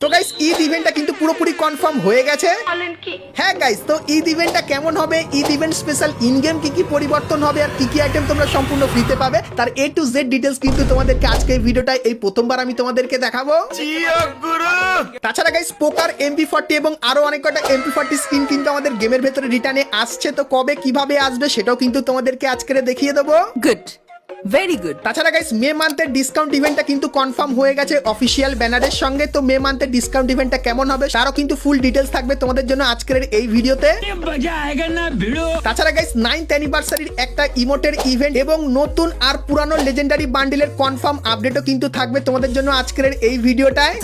তো গাইস ঈদ ইভেন্টটা কিন্তু পুরোপুরি কনফার্ম হয়ে গেছে। হ্যাঁ গাইস, তো ঈদ ইভেন্টটা কেমন হবে, Eid event special in game কি কি পরিবর্তন হবে আর কি কি আইটেম তোমরা সম্পূর্ণ ফ্রিতে পাবে তার A to Z ডিটেইলস কিন্তু তোমাদেরকে আজকে এই ভিডিওটায় এই প্রথমবার আমি তোমাদেরকে দেখাবো। তাছাড়া গাইস পোকার MP40 এবং আরো অনেক কটা MP40 স্কিন কিন্তু আমাদের গেমের ভেতরে রিটার্নে আসছে, তো কবে কিভাবে আসবে সেটাও কিন্তু তোমাদেরকে আজকে দেখিয়ে দেবো। Good, very good. তাছাড়া গাইস মে মান্থের ডিসকাউন্ট ইভেন্টটা কিন্তু কনফার্ম হয়ে গেছে অফিসিয়াল ব্যানারের সঙ্গে। তো মে মান্থের ডিসকাউন্ট ইভেন্টটা কেমন হবে তারও কিন্তু ফুল ডিটেইলস থাকবে তোমাদের জন্য আজকের এই ভিডিওতে। তাছাড়া গাইস 9th অ্যানিভার্সারির একটা ইমোটের ইভেন্ট এবং নতুন আর পুরানো লেজেন্ডারি বান্ডিলের কনফার্ম আপডেটও কিন্তু থাকবে তোমাদের জন্য আজকের এই ভিডিওটায়।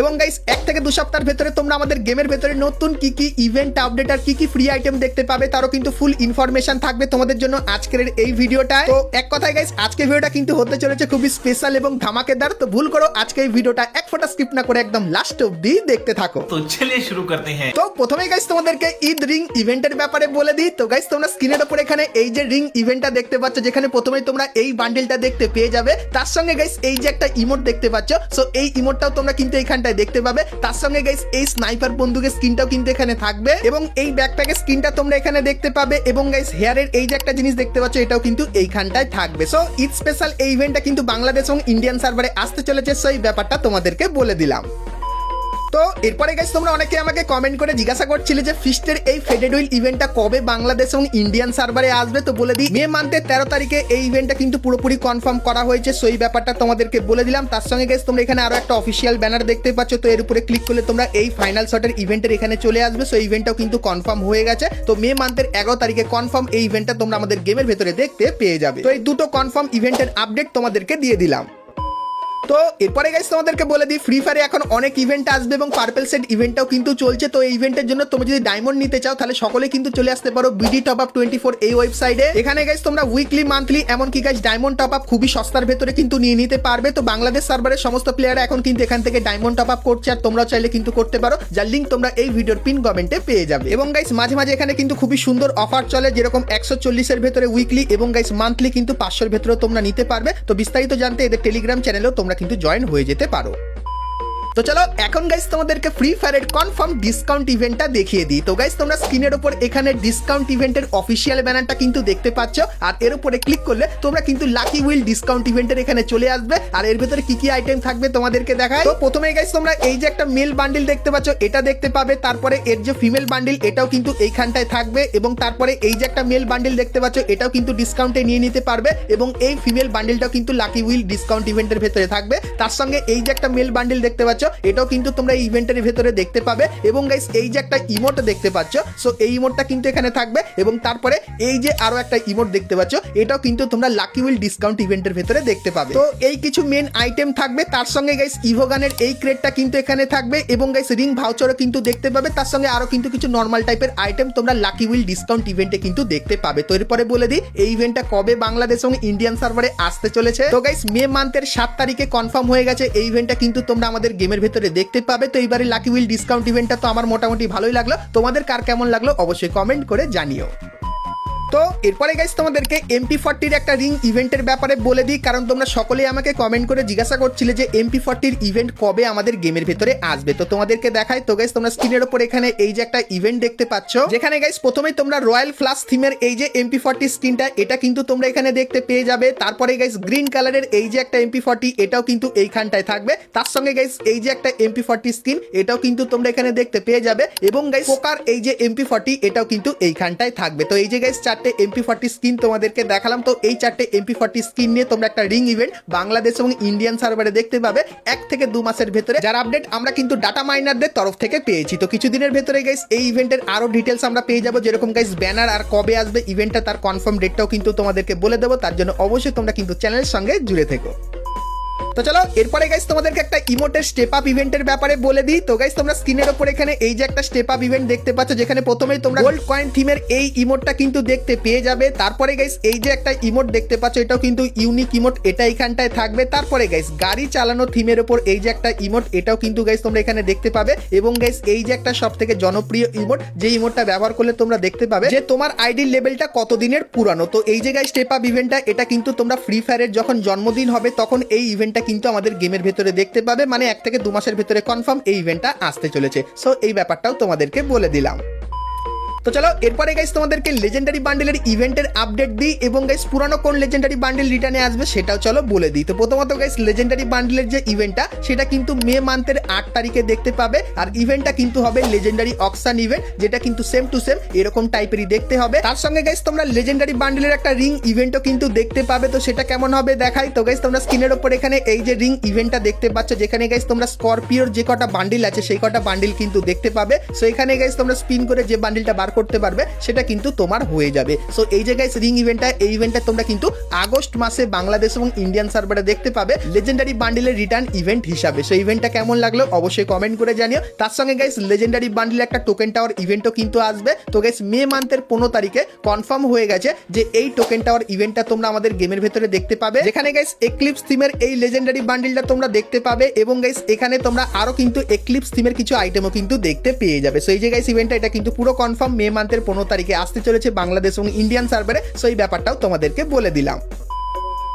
এবং গাইস 1 থেকে 2 সপ্তাহের ভেতরে তোমরা আমাদের গেমের ভেতরে নতুন কি কি ইভেন্ট আপডেট আর কি কি ফ্রি আইটেম দেখতে পাবে তারও কিন্তু ফুল ইনফরমেশন থাকবে তোমাদের জন্য আজকের এই ভিডিওটায়। তো এক কথায় গাইস আজকে ভিডিওটা কিন্তু হতে চলেছে খুবই স্পেশাল এবং ধামাকেদার। তো ভুল করো আজকে এই ভিডিওটা এক ফোঁটা স্কিপ না করে একদম লাস্ট অবধি দেখতে থাকো। তো চলিয়ে শুরু করতে हैं। তো প্রথমেই গাইস তোমাদেরকে ঈদ রিং ইভেন্টের ব্যাপারে বলে দিই। তো গাইস তোমরা স্ক্রিনের উপর এখানে এই যে রিং ইভেন্টটা দেখতে পাচ্ছ, যেখানে প্রথমেই তোমরা এই বান্ডেলটা দেখতে পেয়ে যাবে, তার সঙ্গে গাইস এই যে একটা ইমোট দেখতে পাচ্ছ, সো এই ইমোটটাও তোমরা কিন্তু এইখানটায় দেখতে পাবে। তার সঙ্গে গাইস এই স্নাইপার বন্দুকের স্কিনটাও কিন্তু এখানে থাকবে এবং এই ব্যাকপ্যাকের স্কিনটা তোমরা এখানে দেখতে পাবে এবং গাইস হেয়ারের এই যে একটা জিনিস দেখতে পাচ্ছ এটাও কিন্তু এইখানটায় থাকবে। সো ঈদ স্পেশাল এই ইভেন্টটা কিন্তু বাংলাদেশ এবং ইন্ডিয়ান সার্ভারে আসতে চলেছে, সো এই ব্যাপারটা তোমাদেরকে বলে দিলাম। তো এরপরে গাইস তোমরা অনেকে আমাকে কমেন্ট করে জিজ্ঞাসা করছিলে যে ফিস্টের এই ফেডেড উইল ইভেন্টটা কবে বাংলাদেশ এবং ইন্ডিয়ান সার্ভারে আসবে। তো বলে দিই মে মান্থের 13 তারিখে এই ইভেন্টটা কিন্তু পুরোপুরি কনফার্ম করা হয়েছে, সো এই ব্যাপারটা তোমাদেরকে বলে দিলাম। তার সঙ্গে গাইস তোমরা এখানে আরো একটা অফিসিয়াল ব্যানার দেখতে পাচ্ছ, তো এর উপরে ক্লিক করলে তোমরা এই ফাইনাল শটের ইভেন্টের এখানে চলে আসবে। সো ইভেন্টটাও কিন্তু কনফার্ম হয়ে গেছে। তো মে মান্থের 11 তারিখে কনফার্ম এই ইভেন্টটা তোমরা আমাদের গেমের ভেতরে দেখতে পেয়ে যাবে। তো এই দুটো কনফার্ম ইভেন্টের আপডেট তোমাদেরকে দিয়ে দিলাম। তো এরপরে গাইস তোমাদেরকে বলে দিই ফ্রি ফায়ারে এখন অনেক ইভেন্ট আসবে এবং পার্পল সেট ইভেন্টটাও কিন্তু চলছে। তো এই ইভেন্টের জন্য তুমি যদি ডায়মন্ড নিতে চাও তাহলে সকলে কিন্তু চলে আসতে পারো বিডি টপ আপ 24 এই ওয়েবসাইটে। এখানে গাইস তোমরা উইকলি মান্থলি এমনকি গাইস ডায়মন্ড টপ আপ খুবই সস্তার ভেতরে কিন্তু নিয়ে নিতে পারবে। তো বাংলাদেশ সার্ভারের সমস্ত প্লেয়াররা এখন কিন্তু এখান থেকে ডায়মন্ড টপ আপ করছে আর তোমরা চাইলে কিন্তু করতে পারো, যার লিঙ্ক তোমরা এই ভিডিওর পিন কমেন্টে পেয়ে যাবে। এবং গাইস মাঝে মাঝে এখানে কিন্তু খুবই সুন্দর অফার চলে, যেরকম 140 এর ভেতরে উইকলি এবং গাইস মান্থলি কিন্তু 500 এর ভেতরে তোমরা নিতে পারবে। তো বিস্তারিত জানতে এদের টেলিগ্রাম চ্যানেলেও তোমরা কিন্তু জয়েন হয়ে যেতে পারো। তো চলো এখন গাইস তোমাদেরকে ফ্রি ফায়ারের কনফার্ম ডিসকাউন্ট ইভেন্টটা দেখিয়ে দিই। তো গাইস তোমরা স্ক্রিনের উপর এখানে ডিসকাউন্ট ইভেন্টের অফিসিয়াল ব্যানারটা কিন্তু দেখতে পাচ্ছ, আর এর উপরে ক্লিক করলে তোমরা কিন্তু লাকি উইল ডিসকাউন্ট ইভেন্টের এখানে চলে আসবে। আর এর ভেতরে কি কি আইটেম থাকবে তোমাদেরকে দেখায়। তো প্রথমে গাইস তোমরা এই যে একটা মেল বান্ডিল দেখতে পাচ্ছ এটা দেখতে পাবে, তারপরে এর যে ফিমেল বান্ডিল এটাও কিন্তু এইখানটায় থাকবে এবং তারপরে এই যে একটা মেল বান্ডিল দেখতে পাচ্ছ এটাও কিন্তু ডিসকাউন্টে নিয়ে নিতে পারবে এবং এই ফিমেল বান্ডিলটাও কিন্তু লাকি উইল ডিসকাউন্ট ইভেন্টের ভেতরে থাকবে। তার সঙ্গে এই যে একটা মেল বান্ডিল দেখতে পাচ্ছ এটাও কিন্তু তোমরা এই ইভেন্টের ভেতরে দেখতে পাবে এবং গাইস এই যে একটা ইমোট দেখতে পাচ্ছ, সো এই ইমোটটা কিন্তু এখানে থাকবে এবং তারপরে এই যে আরো একটা ইমোট দেখতে পাচ্ছ এটাও কিন্তু তোমরা লাকি উইল ডিসকাউন্ট ইভেন্টের ভেতরে দেখতে পাবে। তো এই কিছু মেন আইটেম থাকবে, তার সঙ্গে গাইস ইভোগানের এই ক্রেটটা কিন্তু এখানে থাকবে এবং গাইস রিং ভাউচারও কিন্তু দেখতে পাবে। তার সঙ্গে আরো কিন্তু কিছু নরমাল টাইপের আইটেম তোমরা লাকি উইল ডিসকাউন্ট ইভেন্টে কিন্তু দেখতে পাবে। তো এরপরে বলে দিই এই ইভেন্টটা কবে বাংলাদেশ এবং ইন্ডিয়ান সার্ভারে আসতে চলেছে। তো গাইস মে মান্থের 7 তারিখে কনফার্ম হয়ে গেছে এই ইভেন্টটা কিন্তু তোমরা আমাদের গেমের ভেতরে দেখতে পাবে। তো এইবারে লাকি উইল ডিসকাউন্ট ইভেন্টটা তো আমার মোটামুটি ভালোই লাগলো, তোমাদের কার কেমন লাগলো অবশ্যই কমেন্ট করে জানিও। তো এরপরে গাইস তোমাদেরকে MP40 এর একটা রিং ইভেন্টের ব্যাপারে বলে দিই, কারণ তোমরা সকলেই আমাকে কমেন্ট করে জিজ্ঞাসা করছিলে যে MP40 এর ইভেন্ট কবে আমাদের গেমের ভেতরে আসবে। তো তোমাদেরকে দেখাই। তো গাইস তোমরা স্ক্রিনের উপর এখানে এই যে একটা ইভেন্ট দেখতে পাচ্ছ, যেখানে গাইস প্রথমেই তোমরা রয়্যাল ফ্লাশ থিমের এই যে MP40 স্কিনটা এটা কিন্তু তোমরা এখানে দেখতে পেয়ে যাবে। তারপরে গাইস গ্রিন কালারের এই যে একটা MP40 এটাও কিন্তু এইখানটায় থাকবে। তার সঙ্গে গাইস এই যে একটা MP40 স্কিন এটাও কিন্তু তোমরা এখানে দেখতে পেয়ে যাবে এবং গাইস পোকার এই যে MP40 এটাও কিন্তু এইখানটায় থাকবে। তো এই যে গাইস চারটে MP40 স্কিন তোমাদেরকে দেখালাম। তো এই চারটে MP40 স্কিন নিয়ে তোমরা একটা রিং ইভেন্ট বাংলাদেশ এবং ইন্ডিয়ান সার্ভারে দেখতে পাবে 1 থেকে 2 মাসের ভেতরে, যার আপডেট আমরা কিন্তু ডাটা মাইনারদের তরফ থেকে পেয়েছি। তো কিছুদিনের ভেতরে গাইস এই ইভেন্টের আরো ডিটেলস আমরা পেয়ে যাবো, যেরকম গাইস ব্যানার আর কবে আসবে ইভেন্টটা তার কনফার্ম ডেটটাও কিন্তু তোমাদেরকে বলে দেবো। তার জন্য অবশ্যই তোমরা কিন্তু চ্যানেলের সঙ্গে জুড়ে থেকো। তো চলো এরপরে গাইস তোমাদেরকে একটা ইমোটের স্টেপ আপ ইভেন্টের ব্যাপারে বলে দিই। তো গাইস তোমরা স্ক্রিনের উপর এখানে এই যে একটা স্টেপ আপ ইভেন্ট দেখতে পাচ্ছ, যেখানে প্রথমেই তোমরা গোল্ড কয়েন থিমের এই ইমোটটা কিন্তু দেখতে পেয়ে যাবে। তারপরে গাইস এই যে একটা ইমোট দেখতে পাচ্ছ এটাও কিন্তু ইউনিক ইমোট, এটা এখানটায় থাকবে। তারপরে গাইস গাড়ি চালানো থিমের উপর এই যে একটা ইমোট এটাও কিন্তু গাইস তোমরা এখানে দেখতে পাবে এবং গাইস এই যে একটা সবথেকে জনপ্রিয় ইমোট, যে ইমোটটা ব্যবহার করলে তোমরা দেখতে পাবে যে তোমার আইডির লেভেলটা কতদিনের পুরানো। তো এই যে গাইস স্টেপ আপ ইভেন্টটা এটা কিন্তু তোমরা ফ্রি ফায়ারের যখন জন্মদিন হবে তখন এই ইভেন্টটা কিন্তু আমাদের গেমের ভেতরে দেখতে পাবে, মানে 1 থেকে 2 মাসের ভেতরে কনফার্ম এই ইভেন্টটা আসতে চলেছে। সো এই ব্যাপারটাও তোমাদেরকে বলে দিলাম। তো চলো এরপরে গাইস তোমাদেরকে লেজেন্ডারি বান্ডেলের ইভেন্টের আপডেট দিই এবং গাইস পুরানো কোন লেজেন্ডারি বান্ডেল রিটার্নে আসবে সেটাও চলো বলে দিই। তো প্রথমত গাইস লেজেন্ডারি বান্ডেলের যে ইভেন্টটা সেটা কিন্তু মে মান্থের 8 তারিখে দেখতে পাবে, আর ইভেন্টটা কিন্তু হবে লেজেন্ডারি অকশন ইভেন্ট, যেটা কিন্তু সেম টু সেম এরকম টাইপেরই দেখতে হবে। তার সঙ্গে গাইস তোমরা লেজেন্ডারি বান্ডেলের একটা রিং ইভেন্টও কিন্তু দেখতে পাবে। তো সেটা কেমন হবে দেখাই। তো গাইস তোমরা স্ক্রিনের উপর এখানে এই যে রিং ইভেন্টটা দেখতে পাচ্ছ, যেখানে গাইস তোমরা স্করপিওর যে কটা বান্ডিল আছে সেই কটা বান্ডিল কিন্তু দেখতে পাবে। সো এখানে গাইস তোমরা স্পিন করে যে বান্ডিলটা বার করতে পারবে সেটা কিন্তু তোমার হয়ে যাবে। সো এই যে গাইস রিং ইভেন্টটা, এই ইভেন্টটা তোমরা কিন্তু আগস্ট মাসে বাংলাদেশ এবং ইন্ডিয়ান সার্ভারে দেখতে পাবে লেজেন্ডারি বান্ডিলের রিটার্ন ইভেন্ট হিসাবে। সো ইভেন্টটা কেমন লাগলো অবশ্যই কমেন্ট করে জানিও। তার সঙ্গে গাইস লেজেন্ডারি বান্ডিলের একটা টোকেন টাওয়ার ইভেন্টও কিন্তু আসবে। তো গাইস মে মান্থের 15 তারিখে কনফার্ম হয়ে গেছে যে এই টোকেন টাওয়ার ইভেন্টটা তোমরা আমাদের গেমের ভেতরে দেখতে পাবে, যেখানে গাইস এক্লিপস থিমের এই লেজেন্ডারি বান্ডিলটা তোমরা দেখতে পাবে এবং গাইস এখানে তোমরা আরো কিন্তু এক্লিপস থিমের কিছু আইটেমও কিন্তু দেখতে পেয়ে যাবে। সো এই যে গাইস ইভেন্টটা এটা কিন্তু পুরো কনফার্ম মে মান্থের 15 তারিখে আসতে চলেছে বাংলাদেশ এবং ইন্ডিয়ান সার্ভারে। সো এই ব্যাপারটাও তোমাদেরকে বলে দিলাম।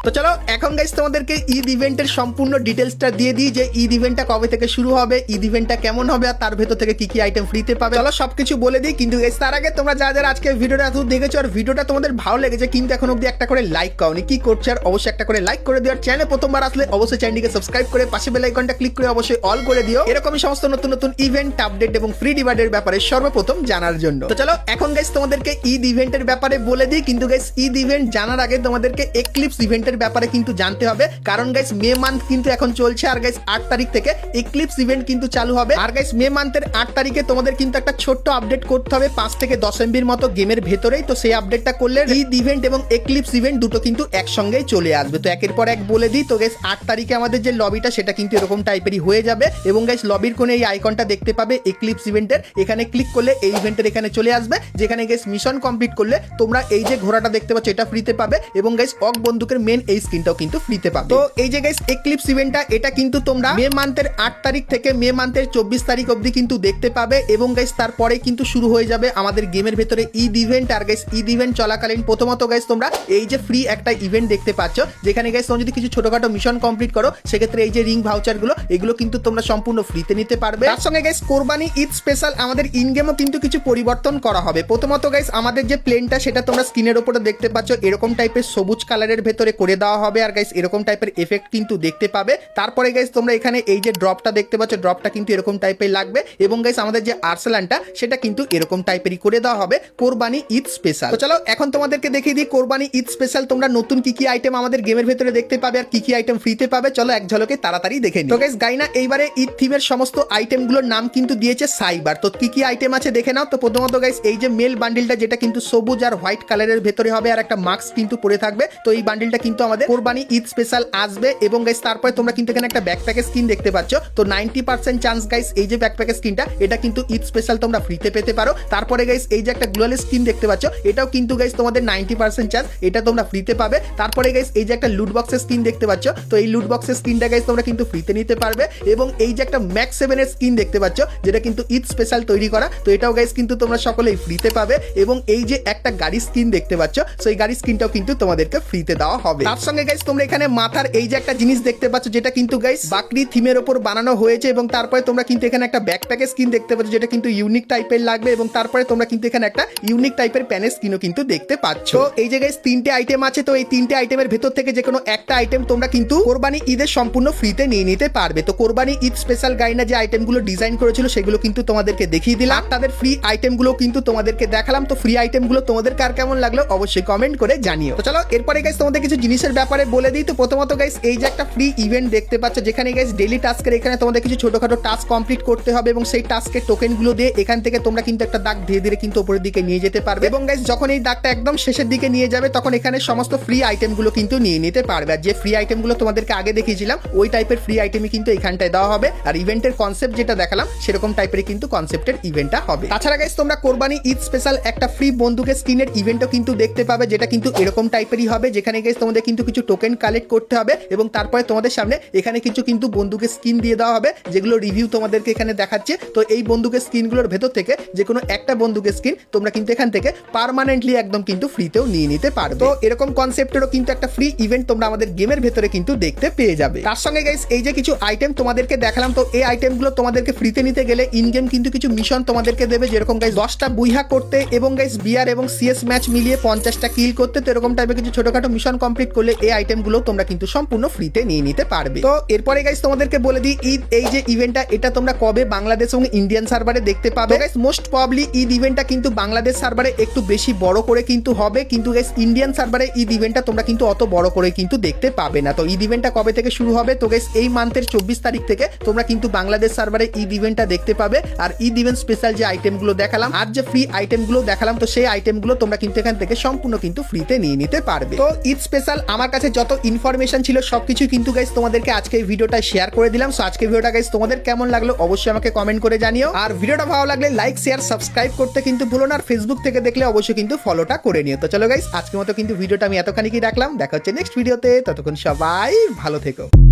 তো চলো এখন গাইস তোমাদেরকে ঈদ ইভেন্টের সম্পূর্ণ ডিটেলসটা দিয়ে দিই, যে ঈদ ইভেন্টটা কবে থেকে শুরু হবে, ঈদ ইভেন্টটা কেমন হবে, আর তার ভেতর থেকে কি কি আইটেম ফ্রিতে পাবে। চলো সবকিছু বলে দিই। কিন্তু গাইস তার আগে তোমরা যারা যারা আজকে ভিডিওটা এত দেখেছো আর ভিডিওটা তোমাদের ভালো লেগেছে কিন্তু এখন অবধি একটা করে লাইক করোনি, কি করছো? আর অবশ্যই একটা করে লাইক করে দিও। আর চ্যানেলে প্রথমবার আসলে অবশ্যই চ্যানেলটিকে সাবস্ক্রাইব করে পাশে বেল আইকনটা ক্লিক করে অবশ্যই অল করে দিও, এরকমই সমস্ত নতুন নতুন ইভেন্ট আপডেট এবং ফ্রি ডিভাইডের ব্যাপারে সর্বপ্রথম জানার জন্য। তো চলো এখন গাইস তোমাদেরকে ঈদ ইভেন্টের ব্যাপারে বলে দিই। কিন্তু গাইস ঈদ ইভেন্ট জানার আগে তোমাদেরকে এক্লিপস ইভেন্টের ব্যাপারে কিন্তু জানতে হবে, কারণ গাইস মে মান্থ কিন্তু এখন চলছে আর গাইস 8 তারিখ থেকে এক্লিপস ইভেন্ট কিন্তু চালু হবে। আর গাইস মে মান্থের 8 তারিখে তোমাদের কিন্তু একটা ছোট্ট আপডেট করতে হবে 5 থেকে 10 এমবির মতো গেমের ভেতরেই। তো সেই আপডেটটা করলে ঈদ ইভেন্ট এবং এক্লিপস ইভেন্ট দুটো কিন্তু একসঙ্গেই চলে আসবে। তো একের পর এক বলে দিই। তো গাইস 8 তারিখে আমাদের যে লবিটা সেটা কিন্তু এরকম টাইপেরই হয়ে যাবে এবং গাইস লবির কোণে এই আইকনটা দেখতে পাবে এক্লিপস ইভেন্টের, এখানে ক্লিক করলে এই ইভেন্টের এখানে চলে আসবে, যেখানে গাইস মিশন কমপ্লিট করলে তোমরা এই যে ঘোড়াটা দেখতে পাচ্ছ এটা ফ্রিতে পাবে এবং গাইস অক বন্দুকের মেন এই স্কিনটাও কিন্তু ফ্রিতে পাবে। তো এই যে গাইস এক্লিপস ইভেন্টটা এটা কিন্তু তোমরা মে মান্থের 8 তারিখ থেকে মে মান্থের 24 তারিখ অবধি কিন্তু দেখতে পাবে এবং গাইস তারপরে কিন্তু শুরু হয়ে যাবে আমাদের গেমের ভেতরে ঈদ ইভেন্ট। আর গাইস ঈদ ইভেন্ট চলাকালীন প্রথমত গাইস তোমরা এই যে ফ্রি একটা ইভেন্ট দেখতে পাচ্ছ, যেখানে গাইস তোমরা যদি কিছু ছোটখাটো মিশন কমপ্লিট করো সেক্ষেত্রে এই যে রিং ভাউচার গুলো এগুলো কিন্তু তোমরা সম্পূর্ণ ফ্রিতে নিতে পারবে। তার সঙ্গে গাইস কোরবানি ঈদ স্পেশাল আমাদের ইন গেমও কিন্তু কিছু পরিবর্তন করা হবে। প্রথমত গাইস আমাদের যে প্লেনটা সেটা তোমরা স্ক্রিনের উপরে দেখতে পাচ্ছ এরকম টাইপের সবুজ কালারের ভেতরে করে দেওয়া হবে আর গাইস এরকম টাইপের এফেক্ট কিন্তু দেখতে পাবে। তারপরে গাইস তোমরা এখানে এই যে ড্রপটা দেখতে পাচ্ছ ড্রপটা কিন্তু এরকম টাইপের লাগবে এবং গাইস আমাদের যে আর্সেলানটা সেটা কিন্তু এরকম টাইপেরই করে দেওয়া হবে কোরবানি ঈদ স্পেশাল। তো চলো এখন তোমাদেরকে দেখিয়ে দিই কোরবানি ঈদ স্পেশাল তোমরা নতুন কি কি আইটেম আমাদের গেমের ভেতরে দেখতে পাবে আর কি কি আইটেম ফ্রিতে পাবে। চলো এক ঝলকে তাড়াতাড়ি দেখে নিই। তো গাইস গাইনা এইবারে ঈদ থিমের সমস্ত আইটেমগুলোর নাম কিন্তু দিয়েছে সাইবার। তো কি কি আইটেম আছে দেখে নাও। তো প্রথমত গাইস এই যে মেল বান্ডিলটা যেটা কিন্তু সবুজ আর হোয়াইট কালারের ভেতরে হবে আর একটা মাস্ক কিন্তু পরে থাকবে, তো এই বান্ডিলটা কিন্তু আমাদের কোরবানি ঈদ স্পেশাল আসবে এবং গাইস তারপরে তোমরা কিন্তু এখানে একটা ব্যাকপ্যাকের স্কিন দেখতে পাচ্ছ। তো 90% চান্স গাইস এই যে ব্যাকপ্যাকের স্কিনটা এটা কিন্তু ঈদ স্পেশাল তোমরা ফ্রিতে পেতে পারো। তারপরে গাইস এই যে একটা গ্লোয়াল স্কিন দেখতে পাচ্ছ এটাও কিন্তু গাইস তোমাদের 90% চান্স এটা তোমরা ফ্রিতে পাবে। তারপরে গাইস এই যে একটা লুট বক্সের স্কিন দেখতে পাচ্ছ, তো এই লুট বক্সের স্কিনটা গাইস তোমরা কিন্তু ফ্রিতে নিতে পারবে এবং এই যে একটা ম্যাক্স 7 এর স্কিন দেখতে পাচ্ছ যেটা কিন্তু ঈদ স্পেশাল তৈরি করা, তো এটাও গাইস কিন্তু তোমরা সকলেই ফ্রিতে পাবে এবং এই যে একটা গাড়ি স্কিন দেখতে পাচ্ছ সো এই গাড়ি স্কিনটাও কিন্তু তোমাদেরকে ফ্রিতে দেওয়া হবে। তার সঙ্গে গাইস তোমরা এখানে মাথার এই যে একটা জিনিস দেখতে পাচ্ছ যেটা কিন্তু গাইস বাকরি থিমের উপর বানানো হয়েছে এবং তারপরে তোমরা কিন্তু এখানে একটা ব্যাকপ্যাকের স্কিন দেখতে পাচ্ছ যেটা কিন্তু ইউনিক টাইপের লাগবে এবং তারপরে তোমরা কিন্তু এখানে একটা ইউনিক টাইপের প্যানের স্কিনও কিন্তু দেখতে পাচ্ছ। তো এই যে গাইস 3টে আইটেম আছে, তো এই 3টে আইটেমের ভেতর থেকে যে কোনো একটা আইটেম তোমরা কিন্তু কোরবানি ঈদের সম্পূর্ণ ফ্রিতে নিয়ে নিতে পারবে। তো কোরবানি ঈদ স্পেশাল গাইনা যে আইটেমগুলো ডিজাইন করেছিল সেগুলো কিন্তু তোমাদেরকে দেখিয়ে দিলাম, তাদের ফ্রি আইটেমগুলো কিন্তু তোমাদেরকে দেখালাম। তো ফ্রি আইটেমগুলো তোমাদের কার কেমন লাগলো অবশ্যই কমেন্ট করে জানিও। তো চলো এরপরে গাইস তোমাদের কিছু জিনিসের ব্যাপারে বলে দিই। তো প্রথমত গাইস এই যে একটা ফ্রি ইভেন্ট দেখতে পাচ্ছ যেখানে গাইস ডেইলি টাস্কের এখানে তোমাদের কিছু ছোটখাটো টাস্ক কমপ্লিট করতে হবে এবং সেই টাস্কের টোকেনগুলো দিয়ে এখান থেকে তোমরা কিন্তু একটা দাগ ধীরে ধীরে কিন্তু উপরের দিকে নিয়ে যেতে পারবে এবং গাইস যখন এই দাগটা একদম শেষের দিকে নিয়ে যাবে তখন এখানে সমস্ত ফ্রি আইটেমগুলো কিন্তু নিয়ে নিতে পারবে। আর যে ফ্রি আইটেমগুলো তোমাদেরকে আগে দেখিয়েছিলাম ওই টাইপের ফ্রি আইটেমই কিন্তু এখানটায় দেওয়া হবে আর ইভেন্টের কনসেপ্ট যেটা দেখালাম সেরকম টাইপের কিন্তু কনসেপ্টের ইভেন্টটা হবে। তাছাড়া গাইস তোমরা কোরবানি ঈদ স্পেশাল একটা ফ্রি বন্দুকের স্কিনের ইভেন্টও কিন্তু দেখতে পাবে যেটা কিন্তু এরকম টাইপেরই হবে, যেখানে গাইস তোমাদের কিন্তু কিছু টোকেন কালেক্ট করতে হবে এবং তারপরে তোমাদের সামনে এখানে কিছু কিন্তু বন্দুকের স্কিন দিয়ে দেওয়া হবে, যেগুলো রিভিউ তোমাদেরকে এখানে দেখাচ্ছে। তো এই বন্দুকের স্কিনগুলোর ভেতর থেকে যে কোনো একটা বন্দুকের স্কিন তোমরা কিন্তু এখান থেকে পার্মানেন্টলি একদম কিন্তু ফ্রিতেও নিয়ে নিতে পারবে। তো এরকম কনসেপ্টেরও কিন্তু একটা ফ্রি ইভেন্ট তোমরা আমাদের গেমের ভেতরে কিন্তু দেখতে পেয়ে যাবে। তার সঙ্গে গাইস এই যে কিছু আইটেম তোমাদেরকে দেখালাম, তো এই আইটেমগুলো তোমাদেরকে ফ্রিতে নিতে গেলে ইন গেম কিন্তু কিছু মিশন তোমাদেরকে দেবে, যেরকম গাইস 10টা বুইহা করতে এবং গাইস বিআর এবং সিএস ম্যাচ মিলিয়ে 50টা কিল করতে। তো এরকম টাইপের কিছু ছোটখাটো মিশন কমপ্লিট করলে এই আইটেমগুলো তোমরা কিন্তু সম্পূর্ণ ফ্রিতে নিয়ে নিতে পারবে। তো এরপরে গাইস তোমাদেরকে বলে দিই ঈদ এই যে ইভেন্টটা এটা তোমরা কবে বাংলাদেশ এবং ইন্ডিয়ান সার্ভারে দেখতে পাবে। গাইস মোস্ট প্রবাবলি ঈদ ইভেন্টটা কিন্তু বাংলাদেশ সার্ভারে একটু বেশি বড় করে কিন্তু হবে, কিন্তু গাইস ইন্ডিয়ান সার্ভারে ঈদ ইভেন্টটা তোমরা কিন্তু অত বড় করে কিন্তু দেখতে পাবে না। তো ঈদ ইভেন্টটা কবে থেকে শুরু হবে? তো গাইস এই মান্থের 24 তারিখ থেকে তোমরা কিন্তু বাংলাদেশ সার্ভারে ঈদ ইভেন্টটা দেখতে পাবে। আর ঈদ ইভেন্ট স্পেশাল যে আইটেমগুলো দেখালাম আর যে ফ্রি আইটেমগুলো দেখালাম, তো সেই আইটেমগুলো তোমরা কিন্তু এখান থেকে সম্পূর্ণ কিন্তু ফ্রিতে নিয়ে নিতে পারবে। তো ঈদ স্পেশাল আমার কাছে যত ইনফরমেশন ছিল সবকিছু কিন্তু গাইস তোমাদেরকে আজকে এই ভিডিওটা শেয়ার করে দিলাম। সো আজকে ভিডিওটা গাইস তোমাদের কেমন লাগলো অবশ্যই আমাকে কমেন্ট করে জানিও। আর ভিডিওটা ভালো লাগলে লাইক শেয়ার সাবস্ক্রাইব করতে কিন্তু ভুলো না। আর ফেসবুক থেকে দেখলে অবশ্যই কিন্তু ফলোটা করে নিও। তো চলো গাইস আজকের মতো কিন্তু ভিডিওটা আমি এতখানি কি রাখলাম, দেখা হচ্ছে নেক্সট ভিডিওতে। ততক্ষণ সবাই ভালো থেকো।